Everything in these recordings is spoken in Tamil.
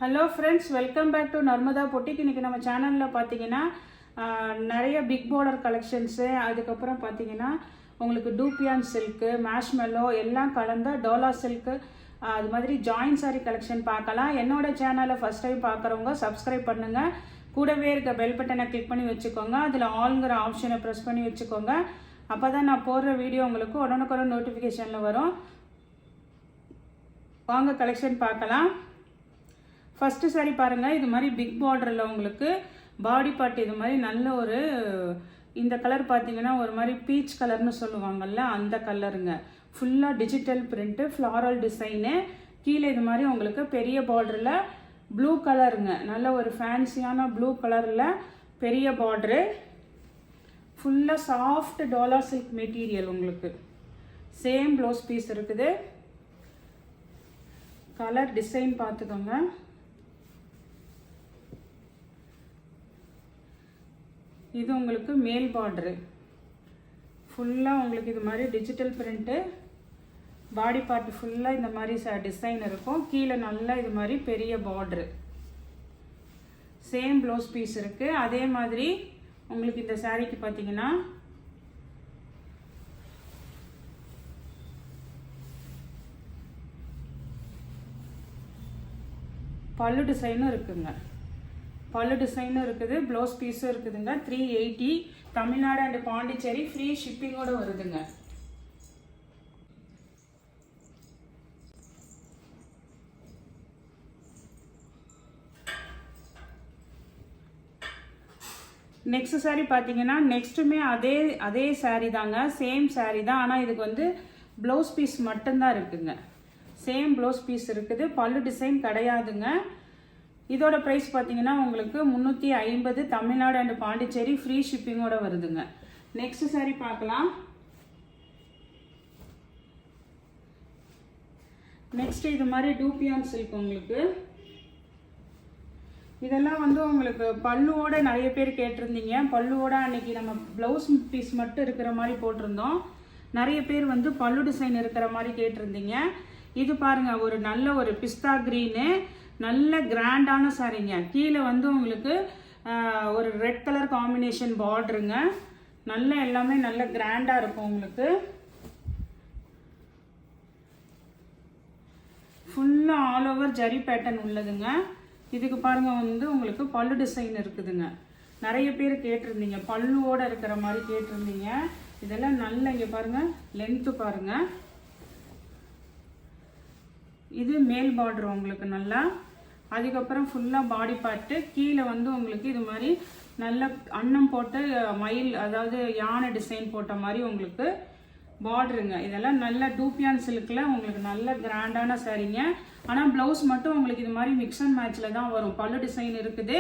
Hello friends, welcome back to Narmada boutique. இன்றைக்கி நம்ம சேனலில் பார்த்தீங்கன்னா நிறைய பிக் பார்டர் கலெக்ஷன்ஸு, அதுக்கப்புறம் பார்த்தீங்கன்னா உங்களுக்கு டூப்பியான் சில்க்கு, மேஷ்மெல்லோ எல்லாம் கலந்த டோலா சில்க்கு, அது மாதிரி ஜாயின் சாரி கலெக்ஷன் பார்க்கலாம். என்னோட சேனலை ஃபஸ்ட் டைம் பார்க்குறவங்க சப்ஸ்கிரைப் பண்ணுங்கள். கூடவே இருக்க பெல் பட்டனை கிளிக் பண்ணி வச்சுக்கோங்க. அதில் ஆல்ங்கிற ஆப்ஷனை ப்ரெஸ் பண்ணி வச்சுக்கோங்க. அப்போ தான் நான் போடுற வீடியோ உங்களுக்கு உடனுக்குடன் நோட்டிஃபிகேஷனில் வரும். வாங்க கலெக்ஷன் பார்க்கலாம். ஃபஸ்ட்டு சாரி பாருங்கள். இது மாதிரி பிக் பார்டரில் உங்களுக்கு பாடி பார்ட் இது மாதிரி நல்ல ஒரு இந்த கலர் பார்த்தீங்கன்னா ஒரு மாதிரி பீச் கலர்னு சொல்லுவாங்கள்ல, அந்த கலருங்க. ஃபுல்லாக டிஜிட்டல் பிரிண்ட்டு, ஃப்ளாரல் டிசைனு. கீழே இது மாதிரி உங்களுக்கு பெரிய பார்டரில் ப்ளூ கலருங்க, நல்ல ஒரு ஃபேன்சியான ப்ளூ கலரில் பெரிய பார்டரு. ஃபுல்லாக சாஃப்ட் டோலா சில்க் மெட்டீரியல். உங்களுக்கு சேம் ப்ளவுஸ் பீஸ் இருக்குது. கலர் டிசைன் பார்த்துக்கோங்க. இது உங்களுக்கு மேல் பார்டரு. ஃபுல்லாக உங்களுக்கு இது மாதிரி டிஜிட்டல் பிரிண்ட்டு, பாடி பார்ட் ஃபுல்லாக இந்த மாதிரி டிசைன் இருக்கும். கீழே நல்லா இது மாதிரி பெரிய பார்டரு. சேம் ப்ளவுஸ் பீஸ் இருக்குது. அதே மாதிரி உங்களுக்கு இந்த சாரீக்கு பார்த்தீங்கன்னா பல்லு டிசைனும் இருக்குங்க. பல்லு டிசைனும் இருக்குது, ப்ளவுஸ் பீஸும் இருக்குதுங்க. 380. தமிழ்நாடு அண்ட் பாண்டிச்சேரி ஃப்ரீ ஷிப்பிங்கோடு வருதுங்க. நெக்ஸ்ட் சாரீ பார்த்தீங்கன்னா நெக்ஸ்ட்டுமே அதே சாரீ தாங்க, சேம் சாரீ தான். ஆனால் இதுக்கு வந்து ப்ளவுஸ் பீஸ் மட்டும்தான் இருக்குங்க. சேம் ப்ளவுஸ் பீஸ் இருக்குது, பல்லு டிசைன் கிடையாதுங்க. இதோட ப்ரைஸ் பார்த்தீங்கன்னா உங்களுக்கு 350. தமிழ்நாடு அண்ட் பாண்டிச்சேரி ஃப்ரீ ஷிப்பிங்கோட வருதுங்க. நெக்ஸ்ட் சாரீ பார்க்கலாம். நெக்ஸ்ட் இது மாதிரி டூப்பியான் சில்க். உங்களுக்கு இதெல்லாம் வந்து உங்களுக்கு பல்லுவோட நிறைய பேர் கேட்டிருந்தீங்க. பல்லுவோட அன்னைக்கு நம்ம ப்ளவுஸ் பீஸ் மட்டும் இருக்கிற மாதிரி போட்டிருந்தோம். நிறைய பேர் வந்து பல்லு டிசைன் இருக்கிற மாதிரி கேட்டிருந்தீங்க. இது பாருங்க, ஒரு நல்ல ஒரு பிஸ்தா கிரீனு, நல்ல கிராண்டான சாரீங்க. கீழே வந்து உங்களுக்கு ஒரு ரெட் கலர் காம்பினேஷன் பார்டருங்க. நல்ல எல்லாமே நல்ல கிராண்டாக இருக்கும். உங்களுக்கு ஃபுல்லாக ஆல் ஓவர் ஜரி பேட்டர்ன் உள்ளதுங்க. இதுக்கு பாருங்க வந்து உங்களுக்கு பல்லு டிசைன் இருக்குதுங்க. நிறைய பேர் கேட்டிருந்தீங்க, பல்லுவோட இருக்கிற மாதிரி கேட்டிருந்தீங்க. இதெல்லாம் நல்ல இங்கே பாருங்க, லென்த்து பாருங்க. இது மேல் பார்டர் உங்களுக்கு நல்லா. அதுக்கப்புறம் ஃபுல்லாக பாடி பார்ட்டு. கீழே வந்து உங்களுக்கு இது மாதிரி நல்ல அன்னம் போட்டு மயில், அதாவது யானை டிசைன் போட்ட மாதிரி உங்களுக்கு பார்டருங்க. இதெல்லாம் நல்ல டூப்பியான் சில்கில் உங்களுக்கு நல்ல கிராண்டான சாரீங்க. ஆனால் ப்ளவுஸ் மட்டும் உங்களுக்கு இது மாதிரி மிக்ஸ் அண்ட் மேட்சில் தான் வரும். பல்லு டிசைன் இருக்குது.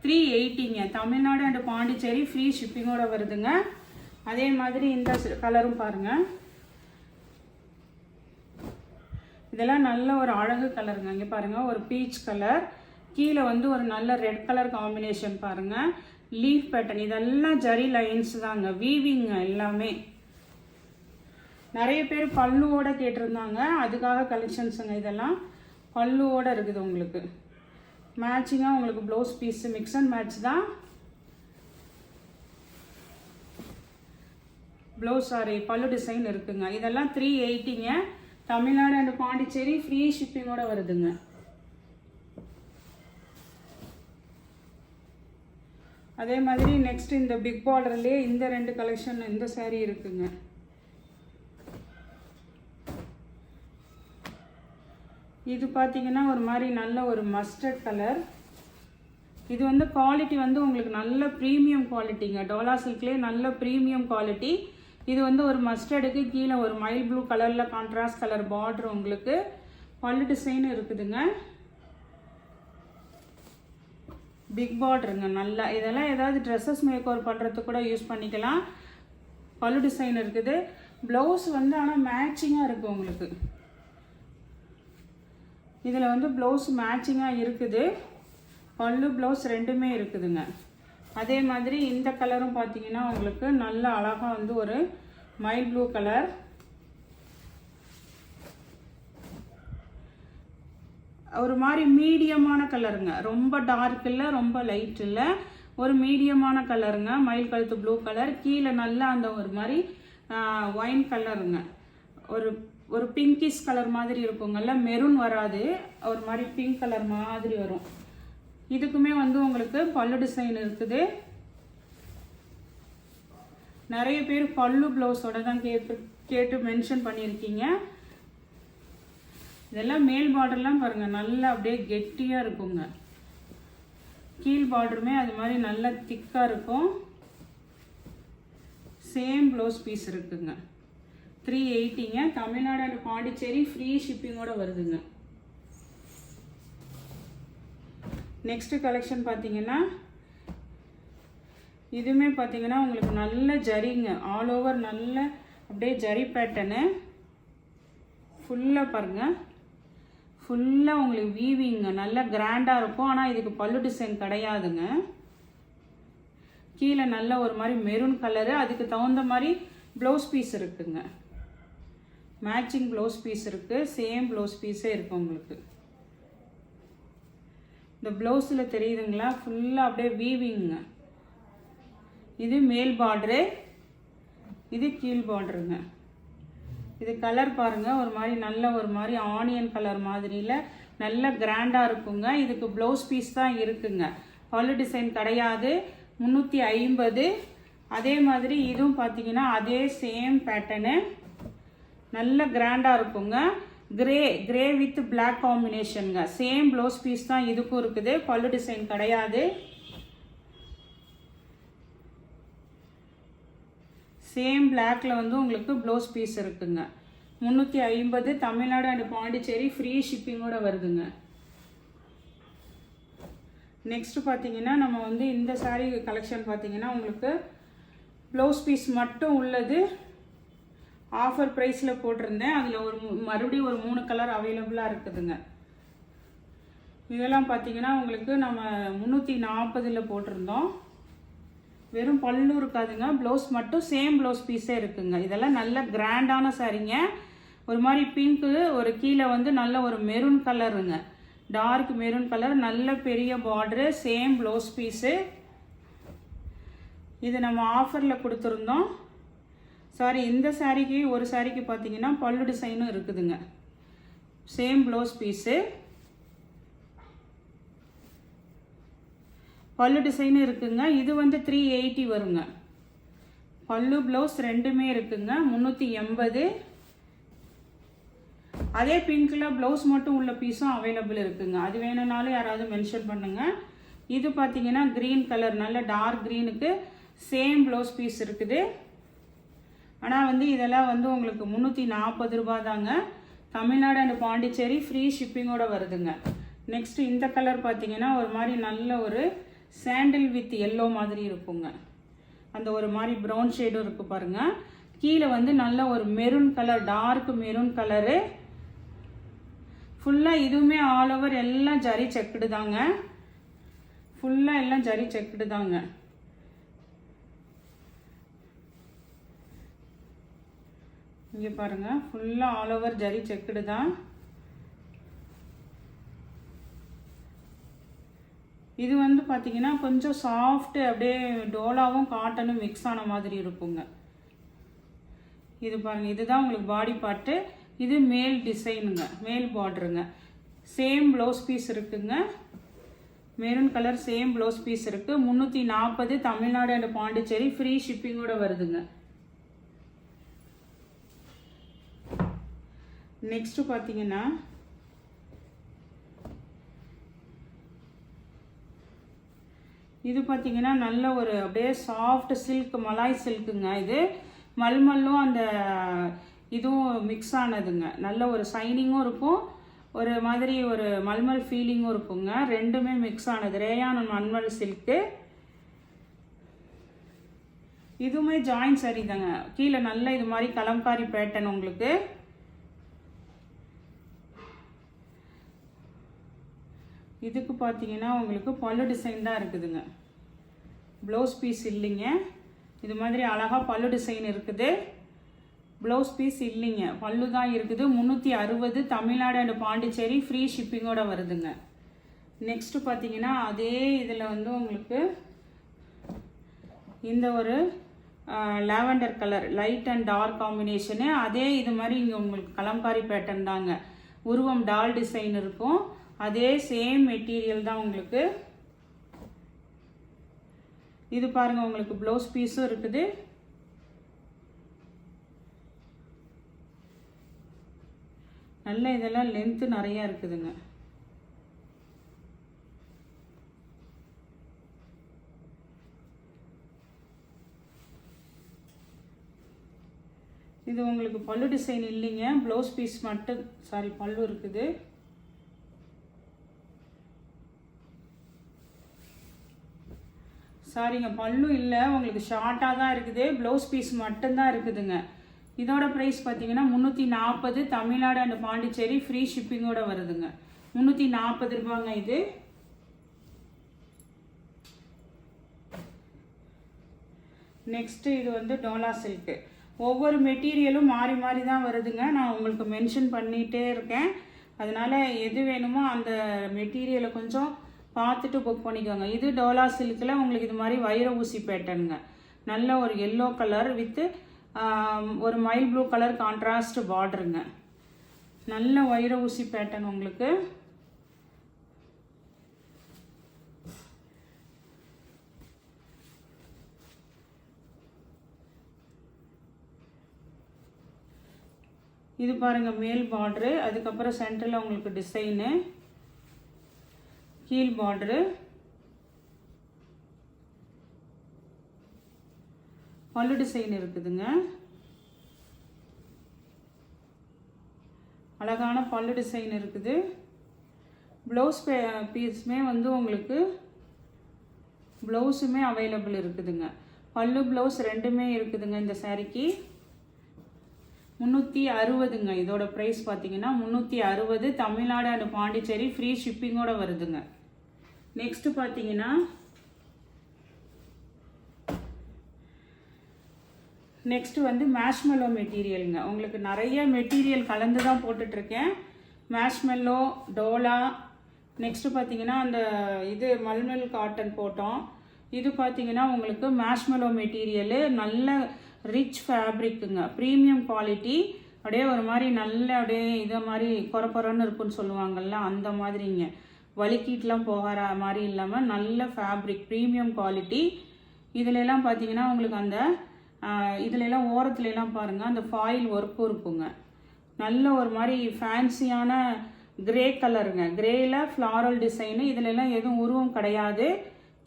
380ங்க. தமிழ்நாடு அண்ட் பாண்டிச்சேரி ஃப்ரீ ஷிப்பிங்கோட வருதுங்க. அதே மாதிரி இந்த கலரும் பாருங்கள். இதெல்லாம் நல்ல ஒரு அழகு கலருங்க. இங்கே பாருங்கள், ஒரு பீச் கலர். கீழே வந்து ஒரு நல்ல ரெட் கலர் காம்பினேஷன் பாருங்கள். Leaf pattern. இதெல்லாம் ஜரி லைன்ஸ் தாங்க, வீவிங்க எல்லாமே. நிறைய பேர் பல்லுவோட கேட்டிருந்தாங்க, அதுக்காக கலெக்ஷன்ஸுங்க. இதெல்லாம் பல்லுவோட இருக்குது. உங்களுக்கு மேட்சிங்காக உங்களுக்கு blouse piece mix and match தான். ப்ளவுஸ் சாரி பல்லு டிசைன் இருக்குங்க. இதெல்லாம் 380ங்க. தமிழ்நாடு அண்ட் பாண்டிச்சேரி ஃப்ரீ ஷிப்பிங்கோட வருதுங்க. அதே மாதிரி நெக்ஸ்ட் இந்த பிக் பார்டர்லேயே இந்த 2 கலெக்ஷன், இந்த சாரீ இருக்குங்க. இது பார்த்தீங்கன்னா ஒரு மாதிரி நல்ல ஒரு மஸ்டர்ட் கலர். இது வந்து குவாலிட்டி வந்து உங்களுக்கு நல்ல ப்ரீமியம் குவாலிட்டிங்க. டோலா சில்க்லேயே நல்ல ப்ரீமியம் குவாலிட்டி. இது வந்து ஒரு மஸ்டர்டுக்கு கீழே ஒரு மைல் ப்ளூ கலரில் கான்ட்ராஸ்ட் கலர் பார்டர். உங்களுக்கு பல்லு டிசைன் இருக்குதுங்க. பிக் பார்டருங்க நல்லா. இதெல்லாம் ஏதாவது ட்ரெஸ்ஸஸ் மேக் ஓவர் பண்ணுறதுக்கு கூட யூஸ் பண்ணிக்கலாம். பல்லு டிசைன் இருக்குது. ப்ளவுஸ் வந்து ஆனால் மேட்சிங்காக இருக்குது உங்களுக்கு. இதில் வந்து ப்ளவுஸ் மேட்சிங்காக இருக்குது. பல்லு ப்ளவுஸ் ரெண்டுமே இருக்குதுங்க. அதே மாதிரி இந்த கலரும் பார்த்தீங்கன்னா உங்களுக்கு நல்ல அழகாக வந்து ஒரு மைல் ப்ளூ கலர். ஒரு மாதிரி மீடியமான கலருங்க, ரொம்ப டார்க் இல்லை ரொம்ப லைட் இல்லை, ஒரு மீடியமான கலருங்க, மயில் கழுத்து ப்ளூ கலர். கீழே நல்லா அந்த ஒரு மாதிரி ஒயின் கலருங்க, ஒரு ஒரு பிங்கிஷ் கலர் மாதிரி இருக்குங்கல்ல, மெரூன் வராது, ஒரு மாதிரி பிங்க் கலர் மாதிரி வரும். இதுக்குமே வந்து உங்களுக்கு பல்லு டிசைன் இருக்குது. நிறைய பேர் பல்லு ப்ளவுஸோட தான் கேட்டு மென்ஷன் பண்ணியிருக்கீங்க. இதெல்லாம் மேல் பார்டர்லாம் பாருங்கள் நல்லா அப்படியே கெட்டியாக இருக்குங்க. கீழ் பார்டருமே அது மாதிரி நல்லா திக்காக இருக்கும். சேம் ப்ளவுஸ் பீஸ் இருக்குங்க. 380ங்க. தமிழ்நாடு அண்ட் பாண்டிச்சேரி ஃப்ரீ ஷிப்பிங்கோட வருதுங்க. நெக்ஸ்ட் கலெக்ஷன் பார்த்தீங்கன்னா இதுவுமே பார்த்தீங்கன்னா உங்களுக்கு நல்ல ஜரிங்க, ஆல் ஓவர் நல்ல அப்படியே ஜரி பேட்டர்னு ஃபுல்லாக பாருங்கள், ஃபுல்லாக உங்களுக்கு வீவிங்க நல்லா கிராண்டாக இருக்கும். ஆனால் இதுக்கு பல்லு டிசைன் கிடையாதுங்க. கீழே நல்ல ஒரு மாதிரி மெரூன் கலரு, அதுக்கு தகுந்த மாதிரி ப்ளவுஸ் பீஸ் இருக்குங்க, மேட்சிங் ப்ளவுஸ் பீஸ் இருக்குது, சேம் ப்ளவுஸ் பீஸே இருக்குது உங்களுக்கு. இந்த ப்ளவுஸில் தெரியுதுங்களா, ஃபுல்லாக அப்படியே வீவிங்க. இது மேல் பார்டரு, இது கீழ் பார்டருங்க. இது கலர் பாருங்கள், ஒரு மாதிரி நல்ல ஒரு மாதிரி ஆனியன் கலர் மாதிரியில் நல்ல கிராண்டாக இருக்குங்க. இதுக்கு ப்ளவுஸ் பீஸ் தான் இருக்குங்க, பல்லு டிசைன் கிடையாது. 350. அதே மாதிரி இதுவும் பார்த்தீங்கன்னா அதே சேம் பேட்டர்னு நல்ல கிராண்டாக இருக்குங்க. கிரே வித் பிளாக் காம்பினேஷனுங்க. சேம் ப்ளவுஸ் பீஸ் தான் இதுக்கும் இருக்குது, பல்லு டிசைன் கிடையாது. சேம் பிளாக்ல வந்து உங்களுக்கு ப்ளவுஸ் பீஸ் இருக்குங்க. 350. தமிழ்நாடு அண்ட் பாண்டிச்சேரி ஃப்ரீ ஷிப்பிங்கோட வருதுங்க. நெக்ஸ்ட் பார்த்தீங்கன்னா நம்ம வந்து இந்த சாரீ கலெக்ஷன் பார்த்தீங்கன்னா உங்களுக்கு ப்ளவுஸ் பீஸ் மட்டும் உள்ளது ஆஃபர் ப்ரைஸில் போட்டிருந்தேன். அதில் மறுபடியும் ஒரு 3 கலர் அவைலபிளாக இருக்குதுங்க. இதெல்லாம் பார்த்தீங்கன்னா உங்களுக்கு நம்ம 340 போட்டிருந்தோம். வெறும் பல்லு இருக்காதுங்க, ப்ளவுஸ் மட்டும் சேம் ப்ளவுஸ் பீஸே இருக்குங்க. இதெல்லாம் நல்ல கிராண்டான சாரீங்க. ஒரு மாதிரி பிங்க்கு, ஒரு கீழே வந்து நல்ல ஒரு மெரூன் கலருங்க, டார்க் மெரூன் கலர், நல்ல பெரிய பார்டரு, சேம் ப்ளவுஸ் பீஸு. இது நம்ம ஆஃபரில் கொடுத்துருந்தோம். சாரி, இந்த சாரீக்கு ஒரு சாரீக்கு பார்த்தீங்கன்னா பல்லு டிசைனும் இருக்குதுங்க, சேம் ப்ளவுஸ் பீஸு, பல்லு டிசைனும் இருக்குங்க. இது வந்து 380 வருங்க. பல்லு ப்ளவுஸ் ரெண்டுமே இருக்குங்க. 380. அதே பிங்க்கில் ப்ளவுஸ் மட்டும் உள்ள பீஸும் அவைலபிள் இருக்குங்க. அது வேணும்னாலும் யாராவது மென்ஷன் பண்ணுங்க. இது பார்த்தீங்கன்னா க்ரீன் கலர், நல்ல டார்க் க்ரீனுக்கு சேம் ப்ளவுஸ் பீஸ் இருக்குது. ஆனால் வந்து இதெல்லாம் வந்து உங்களுக்கு 340 ரூபா தாங்க. தமிழ்நாடு அண்ட் பாண்டிச்சேரி ஃப்ரீ ஷிப்பிங்கோட வருதுங்க. நெக்ஸ்ட் இந்த கலர் பார்த்தீங்கன்னா ஒரு மாதிரி நல்ல ஒரு சாண்டில் வித் எல்லோ மாதிரி இருக்குங்க. அந்த ஒரு மாதிரி ப்ரௌன் ஷேடும் இருக்கு பாருங்க. கீழே வந்து நல்ல ஒரு maroon colour, dark maroon colour. ஃபுல்லாக இதுவுமே ஆல் ஓவர் எல்லாம் ஜரி செக்குடு தாங்க, ஃபுல்லாக எல்லாம் ஜரி செக்குடு தாங்க. இங்கே பாருங்க, ஃபுல்லாக ஆல் ஓவர் ஜரி செக்குடு தான். இது வந்து பார்த்தீங்கன்னா கொஞ்சம் சாஃப்ட்டு, அப்படியே டோலாவும் காட்டனும் மிக்ஸ் ஆன மாதிரி இருக்குங்க. இது பாருங்கள், இதுதான் உங்களுக்கு பாடி பார்ட்டு. இது மேல் டிசைனுங்க, மேல் பார்டருங்க. சேம் ப்ளவுஸ் பீஸ் இருக்குங்க, maroon colour same blouse piece இருக்குது. 340. தமிழ்நாடு அண்ட் பாண்டிச்சேரி ஃப்ரீ ஷிப்பிங்கோட வருதுங்க. நெக்ஸ்ட் பார்த்தீங்கன்னா இது பார்த்தீங்கன்னா நல்ல ஒரு அப்படியே சாஃப்ட் சில்க், மலாய் சில்க்குங்க. இது மல்மல்லும் அந்த இதுவும் மிக்ஸ் ஆனதுங்க. நல்ல ஒரு ஷைனிங்கும் இருக்கும், ஒரு மாதிரி ஒரு மல்மல் ஃபீலிங்கும் இருக்குங்க. ரெண்டுமே மிக்ஸ் ஆனது, ரேயான் மல்மல் சில்க்கு. இதுவுமே ஜாயின் சரி தாங்க. கீழே நல்ல இது மாதிரி கலம்காரி பேட்டர்ன் உங்களுக்கு. இதுக்கு பார்த்தீங்கன்னா உங்களுக்கு பல்லு டிசைன் தான் இருக்குதுங்க, ப்ளவுஸ் பீஸ் இல்லைங்க. இது மாதிரி அழகாக பல்லு டிசைன் இருக்குது. ப்ளவுஸ் பீஸ் இல்லைங்க, பல்லு தான் இருக்குது. 360 தமிழ்நாடு அண்ட் பாண்டிச்சேரி ஃப்ரீ ஷிப்பிங்கோட வருதுங்க. நெக்ஸ்ட்டு பார்த்தீங்கன்னா அதே இதில் வந்து உங்களுக்கு இந்த ஒரு lavender colour light and dark combination. அதே இது மாதிரி இங்கே உங்களுக்கு கலம்காரி பேட்டர்ன் தாங்க. உருவம் டால் டிசைன் இருக்கும். அதே சேம் மெட்டீரியல் தான் உங்களுக்கு. இது பாருங்கள், உங்களுக்கு ப்ளவுஸ் பீஸும் இருக்குது. நல்ல இதெல்லாம் லென்த்து நிறையா இருக்குதுங்க. இது உங்களுக்கு பல்லு டிசைன் இல்லைங்க, ப்ளவுஸ் பீஸ் மட்டும், சாரி பல்லு இருக்குது. சாரிங்க, பல்லு இல்லை, உங்களுக்கு ஷார்ட்டாக தான் இருக்குது, ப்ளவுஸ் பீஸ் மட்டும்தான் இருக்குதுங்க. இதோட ப்ரைஸ் பார்த்தீங்கன்னா 340 தமிழ்நாடு அண்ட் பாண்டிச்சேரி ஃப்ரீ ஷிப்பிங்கோட வருதுங்க. 340 ரூபாங்க இது. நெக்ஸ்ட்டு இது வந்து டோலா சில்க்கு. ஒவ்வொரு மெட்டீரியலும் மாறி மாறி தான் வருதுங்க. நான் உங்களுக்கு மென்ஷன் பண்ணிகிட்டே இருக்கேன். அதனால் எது வேணுமோ அந்த மெட்டீரியலை கொஞ்சம் பார்த்துட்டு புக் பண்ணிக்கோங்க. இது டோலா சில்கில் உங்களுக்கு இது மாதிரி வைர ஊசி பேட்டர்னுங்க. நல்ல ஒரு எல்லோ கலர் வித்து ஒரு மைல் ப்ளூ கலர் கான்ட்ராஸ்ட் பார்டருங்க. நல்ல வைர ஊசி பேட்டர்ன் உங்களுக்கு. இது பாருங்கள் மேல் பார்டரு, அதுக்கப்புறம் சென்டரில் உங்களுக்கு டிசைனு, கீழ் பார்டரு, பல்லு டிசைன் இருக்குதுங்க. அழகான பல்லு டிசைன் இருக்குது. ப்ளவுஸ் பீஸுமே வந்து உங்களுக்கு ப்ளவுஸுமே அவைலபிள் இருக்குதுங்க. பல்லு ப்ளவுஸ் ரெண்டுமே இருக்குதுங்க. இந்த சாரிக்கு 360ங்க. இதோட ப்ரைஸ் பார்த்தீங்கன்னா 360 தமிழ்நாடு அண்ட் பாண்டிச்சேரி ஃப்ரீ ஷிப்பிங்கோட வருதுங்க. நெக்ஸ்ட்டு பார்த்தீங்கன்னா நெக்ஸ்ட்டு வந்து மேஷ்மெல்லோ மெட்டீரியலுங்க. உங்களுக்கு நிறைய மெட்டீரியல் கலந்து தான் போட்டுட்ருக்கேன். மேஷ்மெல்லோ, டோலா, நெக்ஸ்ட்டு பார்த்தீங்கன்னா அந்த இது மல்மல் காட்டன் போட்டோம். இது பார்த்தீங்கன்னா உங்களுக்கு மேஷ்மெல்லோ மெட்டீரியலு, நல்ல ரிச் ஃபேப்ரிக்குங்க, ப்ரீமியம் குவாலிட்டி. அப்படியே ஒரு மாதிரி நல்ல அப்படியே இதை மாதிரி குறன்னு இருக்குன்னு சொல்லுவாங்கள்ல, அந்த மாதிரிங்க. வலிக்கிட்டுலாம் போகிற மாதிரி இல்லாமல் நல்ல ஃபேப்ரிக், ப்ரீமியம் குவாலிட்டி. இதிலெல்லாம் பார்த்தீங்கன்னா உங்களுக்கு அந்த இதிலெல்லாம் ஓரத்துலலாம் பாருங்கள் அந்த ஃபாயில் ஒர்க்கும் இருக்குங்க. நல்ல ஒரு மாதிரி ஃபேன்சியான கிரே கலருங்க. கிரேயில் ஃப்ளாரல் டிசைனு. இதிலெல்லாம் எதுவும் உருவம் கிடையாது.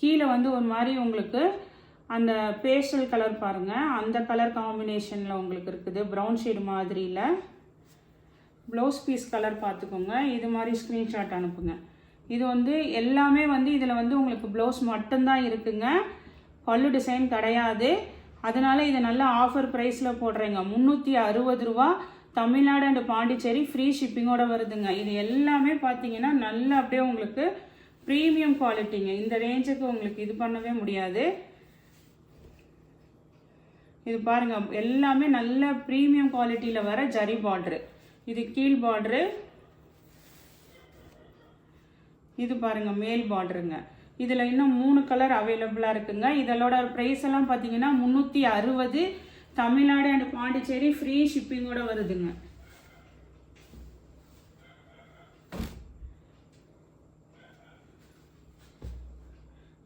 கீழே வந்து ஒரு மாதிரி உங்களுக்கு அந்த பேஸ்டல் கலர் பாருங்கள், அந்த கலர் காம்பினேஷனில் உங்களுக்கு இருக்குது. ப்ரௌன் ஷேடு மாதிரியில். ப்ளவுஸ் பீஸ் கலர் பார்த்துக்கோங்க. இது மாதிரி ஸ்க்ரீன்ஷாட் அனுப்புங்க. இது வந்து எல்லாமே வந்து இதில் வந்து உங்களுக்கு ப்ளவுஸ் மட்டும்தான் இருக்குங்க, பல்லு டிசைன் கிடையாது. அதனால் இதை நல்ல ஆஃபர் ப்ரைஸில் போடுறேங்க. 360 ரூபா தமிழ்நாடு அண்ட் பாண்டிச்சேரி ஃப்ரீ ஷிப்பிங்கோட வருதுங்க. இது எல்லாமே பார்த்தீங்கன்னா நல்ல அப்படியே உங்களுக்கு ப்ரீமியம் குவாலிட்டிங்க. இந்த ரேஞ்சுக்கு உங்களுக்கு இது பண்ணவே முடியாது. இது பாருங்கள், எல்லாமே நல்ல ப்ரீமியம் குவாலிட்டியில் வர ஜரி பார்ட்ரு. இது கீழ் பார்ட்ரு. இது பாருங்கள் மேல் பார்டருங்க. இதில் இன்னும் 3 கலர் அவைலபிளாக இருக்குங்க. இதோட ப்ரைஸ் எல்லாம் பார்த்தீங்கன்னா 360 தமிழ்நாடு அண்ட் பாண்டிச்சேரி ஃப்ரீ ஷிப்பிங்கோட வருதுங்க.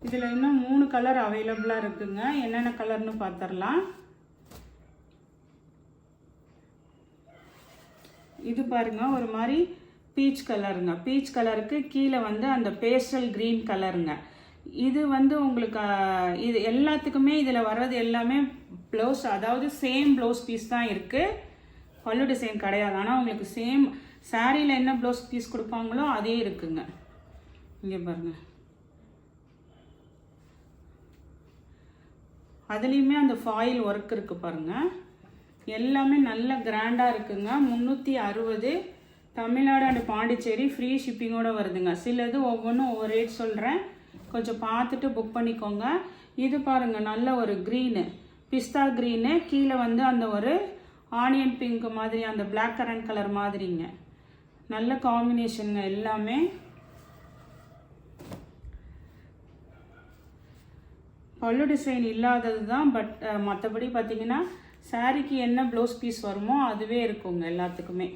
இதில் இன்னும் 3 கலர் அவைலபிளாக இருக்குங்க. என்னென்ன கலர்னு பார்த்துடலாம். இது பாருங்க ஒரு மாதிரி பீச் கலருங்க. பீச் கலருக்கு கீழே வந்து அந்த பேஸ்டல் க்ரீன் கலருங்க. இது வந்து உங்களுக்கு இது எல்லாத்துக்குமே இதில் வர்றது எல்லாமே ப்ளவுஸ், அதாவது சேம் ப்ளவுஸ் பீஸ் தான் இருக்குது, பல்லு டிசைன் கிடையாது. ஆனால் உங்களுக்கு சேம் சாரியில் என்ன ப்ளவுஸ் பீஸ் கொடுப்பாங்களோ அதே இருக்குங்க. இங்கே பாருங்கள், அதுலேயுமே அந்த ஃபாயில் ஒர்க் இருக்குது பாருங்கள். எல்லாமே நல்ல கிராண்டாக இருக்குங்க. 360 தமிழ்நாடு அண்ட் பாண்டிச்சேரி ஃப்ரீ ஷிப்பிங்கோடு வருதுங்க. சிலது ஒவ்வொன்றும் ஒவ்வொரு ரேட் சொல்கிறேன், கொஞ்சம் பார்த்துட்டு புக் பண்ணிக்கோங்க. இது பாருங்கள் நல்ல ஒரு க்ரீனு, பிஸ்தா க்ரீனு, கீழே வந்து அந்த ஒரு ஆனியன் பிங்க் மாதிரி, அந்த பிளாக் கரண்ட் கலர் மாதிரிங்க. நல்ல காம்பினேஷனுங்க எல்லாமே. பல்லு டிசைன் இல்லாதது தான், பட் மற்றபடி பார்த்தீங்கன்னா சாரீக்கு என்ன ப்ளவுஸ் பீஸ் வருமோ அதுவே இருக்குங்க எல்லாத்துக்குமே.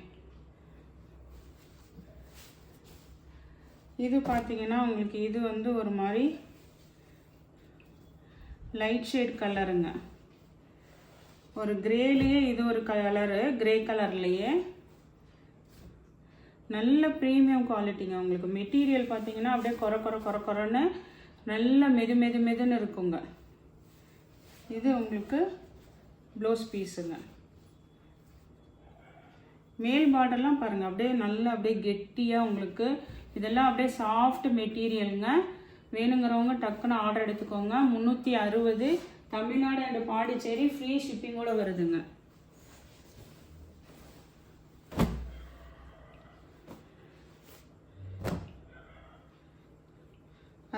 இது பார்த்தீங்கன்னா உங்களுக்கு இது வந்து ஒரு மாதிரி லைட் ஷேட் கலருங்க. ஒரு கிரேலேயே இது ஒரு கலரு, கிரே கலர்லேயே நல்ல ப்ரீமியம் குவாலிட்டிங்க. உங்களுக்கு மெட்டீரியல் பார்த்தீங்கன்னா அப்படியே கொரன்னு நல்ல மெதுன்னு இருக்குங்க. இது உங்களுக்கு ப்ளவுஸ் பீஸுங்க. மேல் பார்டர்லாம் பாருங்கள் அப்படியே நல்லா அப்படியே கெட்டியாக உங்களுக்கு. இதெல்லாம் அப்படியே சாஃப்ட் மெட்டீரியலுங்க. வேணுங்கிறவங்க டக்குன்னு ஆர்டர் எடுத்துக்கோங்க. 360 தமிழ்நாடு அண்ட் பாண்டிச்சேரி ஃப்ரீ ஷிப்பிங்கோட வருதுங்க.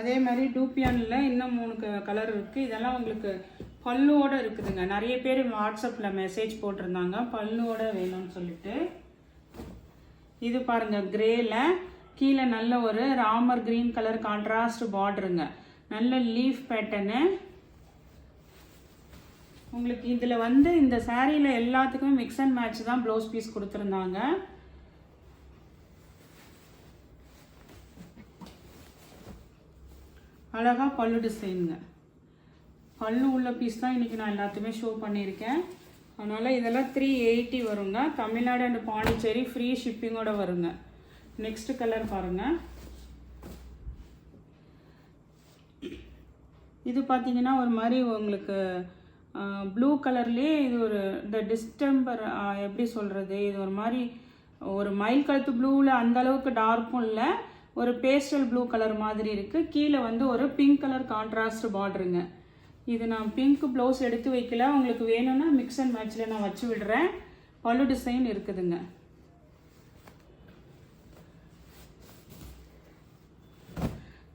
அதே மாதிரி டூப்பியானில் இன்னும் 3 கலர் இருக்குது. இதெல்லாம் உங்களுக்கு பல்லுவோடு இருக்குதுங்க. நிறைய பேர் வாட்ஸ்அப்பில் மெசேஜ் போட்டிருந்தாங்க பல்லுவோட வேணும்னு சொல்லிட்டு. இது பாருங்கள் கிரேல கீழே நல்ல ஒரு ராமர் கிரீன் கலர் கான்ட்ராஸ்ட் பார்டருங்க. நல்ல லீஃப் பேட்டர்னு உங்களுக்கு. இதில் வந்து இந்த சாரியில் எல்லாத்துக்குமே மிக்ஸ் அண்ட் மேட்ச் தான் ப்ளவுஸ் பீஸ் கொடுத்துருந்தாங்க. அழகாக பல்லு டிசைனுங்க. பல்லு உள்ள பீஸ் தான் இன்றைக்கி நான் எல்லாத்தையுமே ஷோ பண்ணியிருக்கேன். அதனால் இதெல்லாம் 380 வருங்க. தமிழ்நாடு அண்ட் பாண்டிச்சேரி ஃப்ரீ ஷிப்பிங்கோட வருங்க. நெக்ஸ்ட் கலர் பாருங்கள். இது பார்த்தீங்கன்னா ஒரு மாதிரி உங்களுக்கு ப்ளூ கலர்லேயே இது ஒரு இந்த டிஸ்டம்பர் எப்படி சொல்கிறது, இது ஒரு மாதிரி ஒரு மயில் கழுத்து ப்ளூவில் அந்த அளவுக்கு டார்க்கும் இல்லை, ஒரு பேஸ்டல் ப்ளூ கலர் மாதிரி இருக்குது. கீழே வந்து ஒரு பிங்க் கலர் கான்ட்ராஸ்ட் பார்டருங்க. இது நான் பிங்க் ப்ளவுஸ் எடுத்து வைக்கல, உங்களுக்கு வேணும்னா மிக்ஸ் அண்ட் மேட்சில் நான் வச்சு விடுறேன். பல்லு டிசைன் இருக்குதுங்க.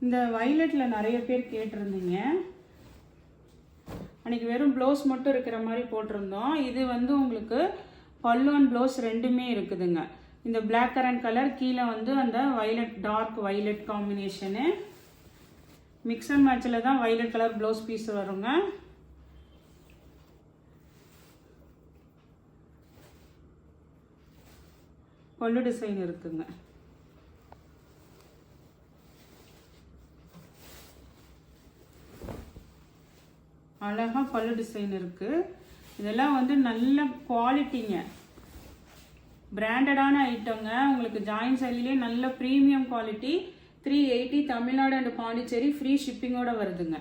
இந்த வயலட்டில் நிறைய பேர் கேட்டிருந்தீங்க. அன்றைக்கி வெறும் ப்ளவுஸ் மட்டும் இருக்கிற மாதிரி போட்டிருந்தோம். இது வந்து உங்களுக்கு பல்லு அண்ட் ப்ளவுஸ் ரெண்டுமே இருக்குதுங்க. இந்த பிளாக் கரண்ட் கலர் கீழே வந்து அந்த violet dark violet combination. Mix and மேட்சில் தான் வயலட் கலர் ப்ளவுஸ் பீஸ் வருங்க. பல்லு டிசைன் இருக்குங்க. அழகாக பல்லு டிசைன் இருக்குது. இதெல்லாம் வந்து நல்ல குவாலிட்டிங்க, பிராண்டடான ஐட்டங்க. உங்களுக்கு ஜாயின் சாரிலே நல்ல premium quality. 380 Tamil Nadu and Pondicherry free ஷிப்பிங்கோட வருதுங்க.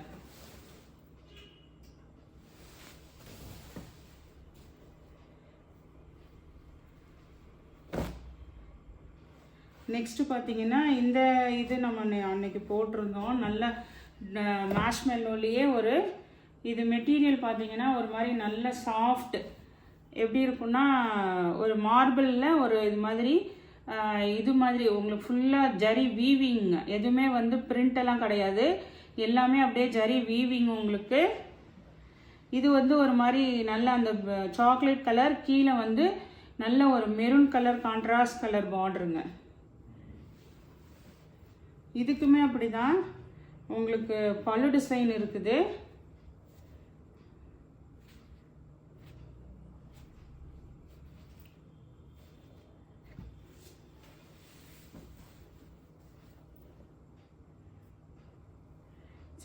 நெக்ஸ்ட் பார்த்தீங்கன்னா இந்த இது நம்ம அன்னைக்கு போட்டிருந்தோம். நல்ல மேஷ்மெல்லோலேயே ஒரு இது மெட்டீரியல் பார்த்தீங்கன்னா ஒரு மாதிரி நல்ல சாஃப்ட், எப்படி இருக்குன்னா ஒரு மார்பிளில் ஒரு இது மாதிரி உங்களுக்கு ஃபுல்லாக ஜரி வீவிங், எதுவுமே வந்து பிரிண்டெல்லாம் கிடையாது, எல்லாமே அப்படியே ஜரி வீவிங் உங்களுக்கு. இது வந்து ஒரு மாதிரி நல்ல அந்த சாக்லேட் கலர், கீழே வந்து நல்ல ஒரு மெரூன் கலர் கான்ட்ராஸ்ட் கலர் பார்டருங்க. இதுக்குமே அப்படி தான் உங்களுக்கு பல்லு டிசைன் இருக்குது.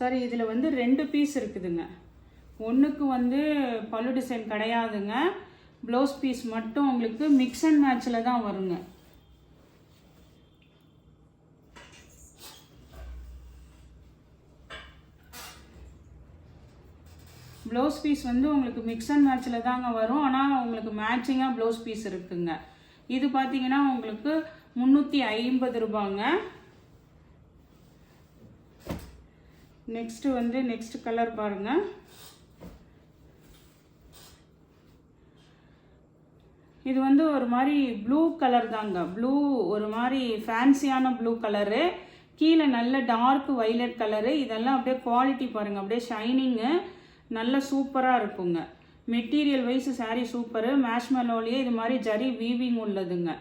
சரி, இதில் வந்து 2 பீஸ் இருக்குதுங்க. ஒன்றுக்கு வந்து பல்லு டிசைன் கிடையாதுங்க, ப்ளவுஸ் பீஸ் மட்டும் உங்களுக்கு மிக்ஸ் அண்ட் மேட்சில் தான் வருங்க. ப்ளவுஸ் பீஸ் வந்து உங்களுக்கு மிக்ஸ் அண்ட் மேட்சில் தாங்க வரும், ஆனால் உங்களுக்கு மேட்சிங்காக ப்ளவுஸ் பீஸ் இருக்குங்க. இது பார்த்தீங்கன்னா உங்களுக்கு 350 ரூபாங்க. நெக்ஸ்ட் கலர் பாருங்கள். இது வந்து ஒரு மாதிரி ப்ளூ கலர் தாங்க. ப்ளூ ஒரு மாதிரி ஃபேன்சியான ப்ளூ கலரு, கீழே நல்ல டார்க் வயலட் கலரு. இதெல்லாம் அப்படியே குவாலிட்டி பாருங்கள், அப்படியே ஷைனிங்கு நல்ல சூப்பராக இருக்குங்க. Material wise saree super. மேஷ்மெலோலேயே இது மாதிரி ஜரி வீவிங் உள்ளதுங்க.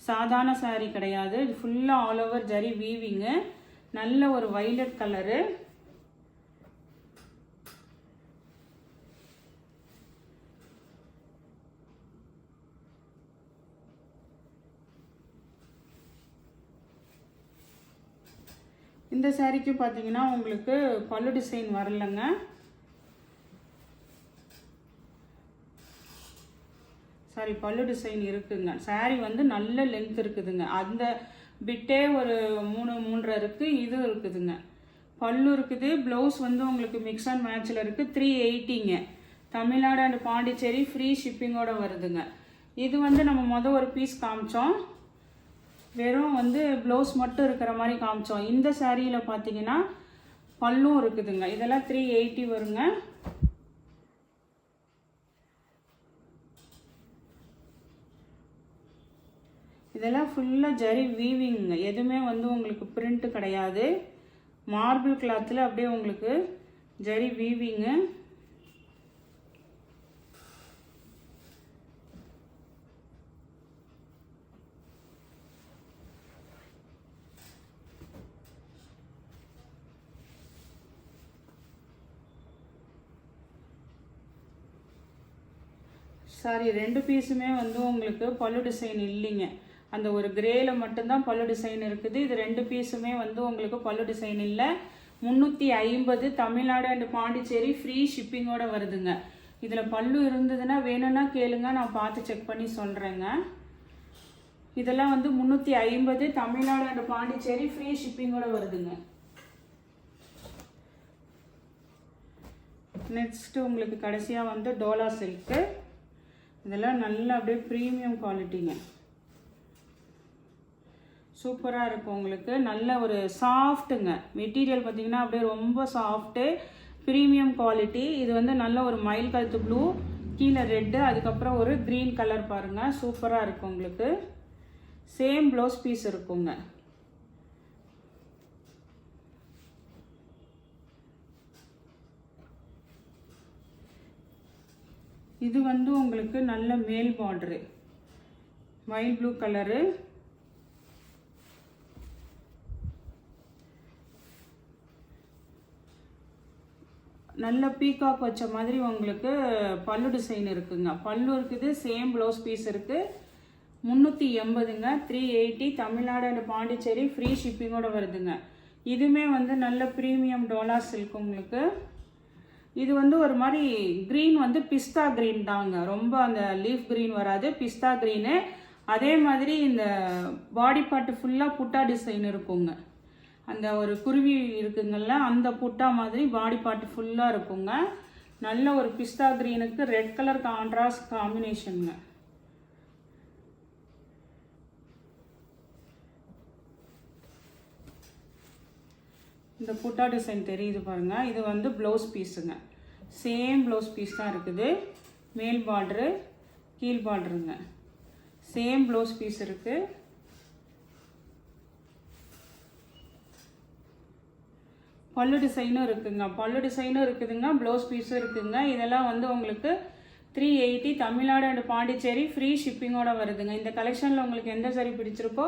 சாதாரண saree கிடையாது. இது ஃபுல்லாக ஆல் ஓவர் ஜரி வீவிங்கு. நல்ல ஒரு வைலட் கலரு. இந்த சாரிக்கு பார்த்தீங்கன்னா உங்களுக்கு பல்லு டிசைன் வரலங்க. சாரி, பல்லு டிசைன் இருக்குங்க. saree வந்து நல்ல லென்த் இருக்குதுங்க. அந்த பிட்டே ஒரு 3.5 இருக்குது. இது இருக்குதுங்க. பல்லு இருக்குது. ப்ளவுஸ் வந்து உங்களுக்கு மிக்ஸ் அண்ட் மேட்சில் இருக்குது. 380ங்க. தமிழ்நாடு அண்ட் பாண்டிச்சேரி ஃப்ரீ ஷிப்பிங்கோட வருதுங்க. இது வந்து நம்ம ஒரு பீஸ் காமிச்சோம். வெறும் வந்து ப்ளவுஸ் மட்டும் இருக்கிற மாதிரி காமிச்சோம். இந்த சாரியில் பார்த்தீங்கன்னா பல்லும் இருக்குதுங்க. இதெல்லாம் 380 வருங்க. இதெல்லாம் ஃபுல்லாக ஜரி வீவிங்க. எதுவுமே வந்து உங்களுக்கு பிரிண்ட் கிடையாது. மார்பிள் கிளாத்தில் அப்படியே உங்களுக்கு ஜரி வீவிங்கு. சாரி, 2 பீஸுமே வந்து உங்களுக்கு பல்லு டிசைன் இல்லைங்க. அந்த ஒரு கிரேல மட்டும்தான் பல்லு டிசைன் இருக்குது. இது 2 பீஸுமே வந்து உங்களுக்கு பல்லு டிசைன் இல்லை. 350 தமிழ்நாடு அண்ட் பாண்டிச்சேரி ஃப்ரீ ஷிப்பிங்கோட வருதுங்க. இதில் பல்லு இருந்ததுன்னா வேணும்னா கேளுங்க, நான் பார்த்து செக் பண்ணி சொல்கிறேங்க. இதெல்லாம் வந்து 350 தமிழ்நாடு அண்ட் பாண்டிச்சேரி ஃப்ரீ ஷிப்பிங்கோட வருதுங்க. நெக்ஸ்ட்டு உங்களுக்கு கடைசியாக வந்து டோலா சில்க்கு. இதெல்லாம் நல்லா அப்படியே ப்ரீமியம் குவாலிட்டிங்க. சூப்பராக இருக்கும் உங்களுக்கு. நல்ல ஒரு சாஃப்ட்டுங்க. மெட்டீரியல் பார்த்தீங்கன்னா அப்படியே ரொம்ப சாஃப்ட்டு, ப்ரீமியம் குவாலிட்டி. இது வந்து நல்ல ஒரு மயில் கழுத்து ப்ளூ, கீழே ரெட்டு, அதுக்கப்புறம் ஒரு க்ரீன் கலர் பாருங்கள். சூப்பராக இருக்கும் உங்களுக்கு. சேம் ப்ளவுஸ் பீஸ் இருக்குங்க. இது வந்து உங்களுக்கு நல்ல மேல் பார்டரு, மயில் ப்ளூ கலரு. நல்ல பீகாக் வச்ச மாதிரி உங்களுக்கு பல்லு டிசைன் இருக்குங்க. பல்லு இருக்குது. சேம் ப்ளவுஸ் பீஸ் இருக்குது. 380ங்க. 380 தமிழ்நாடு அண்ட் பாண்டிச்சேரி ஃப்ரீ ஷிப்பிங்கோட வருதுங்க. இதுவுமே வந்து நல்ல ப்ரீமியம் டோலா சில்க் உங்களுக்கு. இது வந்து ஒரு மாதிரி க்ரீன் வந்து பிஸ்தா க்ரீன் தாங்க. ரொம்ப அந்த லீஃப் க்ரீன் வராது, பிஸ்தா க்ரீனு. அதே மாதிரி இந்த பாடி பார்ட்டு ஃபுல்லாக புட்டா டிசைன் இருக்குங்க. அந்த ஒரு குருவி இருக்குங்கள்ல, அந்த புட்டா மாதிரி பாடி பார்ட்டு ஃபுல்லாக இருக்குங்க. நல்ல ஒரு பிஸ்தா க்ரீனுக்கு ரெட் கலர் கான்ட்ராஸ்ட் காம்பினேஷனுங்க. இந்த புட்டா டிசைன் தெரியுது பாருங்கள். இது வந்து ப்ளவுஸ் பீஸுங்க. சேம் ப்ளவுஸ் பீஸ் தான் இருக்குது. மேல் பார்டரு, கீழ் பார்டருங்க. சேம் ப்ளவுஸ் பீஸ் இருக்குது. பல்லு டிசைனும் இருக்குங்க. பல்லு டிசைனும் இருக்குதுங்க. ப்ளவுஸ் பீஸும் இருக்குதுங்க. இதெல்லாம் வந்து உங்களுக்கு 380 தமிழ்நாடு அண்ட் பாண்டிச்சேரி ஃப்ரீ ஷிப்பிங்கோட வருதுங்க. இந்த கலெக்ஷனில் உங்களுக்கு எந்த சாரி பிடிச்சிருக்கோ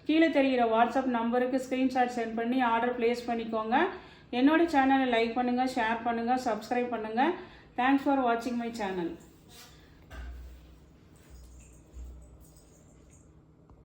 கீழே தெரிகிற வாட்ஸ்அப் நம்பருக்கு ஸ்க்ரீன்ஷாட் சென்ட் பண்ணி ஆர்டர் ப்ளேஸ் பண்ணிக்கோங்க. என்னோட சேனலை லைக் பண்ணுங்கள், ஷேர் பண்ணுங்கள், சப்ஸ்கிரைப் பண்ணுங்கள். தேங்க்ஸ் ஃபார் வாட்சிங் மை சேனல்.